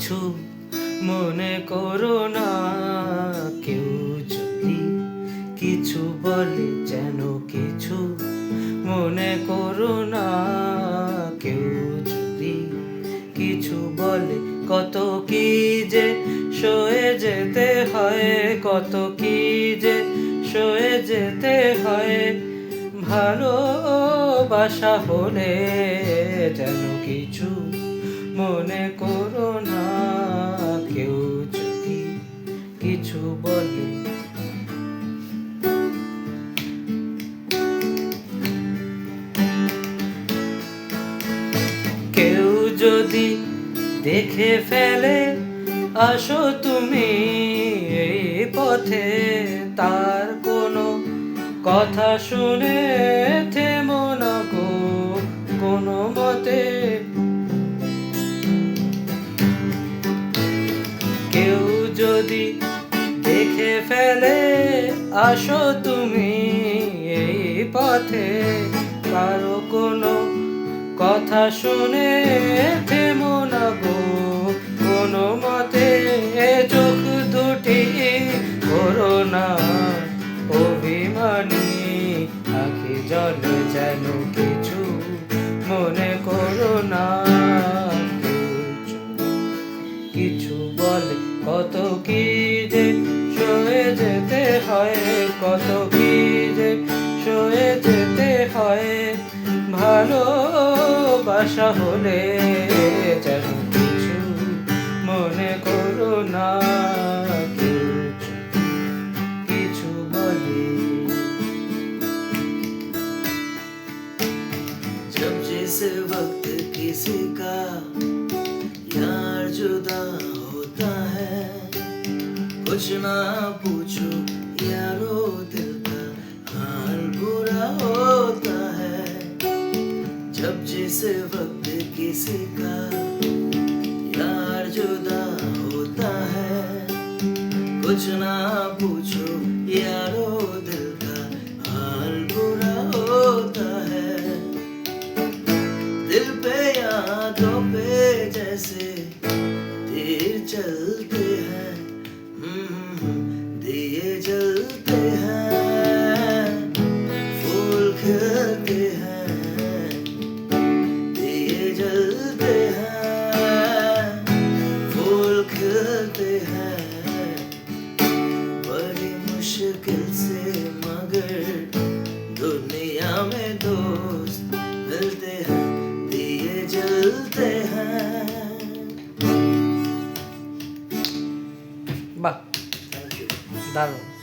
কিছু মনে করো না। কেউ যদি কিছু বলে যেন কিছু মনে করো না। কেউ যদি কিছু বলে কত কি যে সয়ে যেতে হয়, কত কি যে সয়ে যেতে হয়। ভালোবাসা হলে যেন কিছু মনে করো না। কেউ যদি কিছু বলে কেউ যদি দেখে ফেলে আসো তুমি এই পথে, তার কোনো কথা শুনে থেমো না গো কোনো মতে। কেউ যদি দেখে ফেলে আসো তুমি এই পথে, কারো কোনো কথা শুনে থেমো না গো কোনো মতে। চোখ দুটি করো না অভিমানী, আঁখি জলে যেন কিছু মনে করো না। কিছু বলে কত কি যে সয়ে যেতে হয়, কত কি যে সয়ে যেতে হয়। ভালোবাসা হলে যেন কিছু মনে করো না। কেউ যদি কিছু বলে जब जिस वक्त किसी का यार जुदा होता है, कुछ ना पूछो यारो दिल का हाल बुरा होता है। जब जिस वक्त किसी का यार जुदा होता है, कुछ ना पूछो यारो दिल का हाल बुरा होता है। दिल पे यादों पे जैसे तीर चलते हैं, दिए जलते हैं, फूल खिलते हैं, दिए जलते हैं, फूल खिलते हैं। बड़ी मुश्किल से मगर दुनिया में दोस्त मिलते हैं, दिए जलते हैं। বাহ, थैंक यू। দারুণ।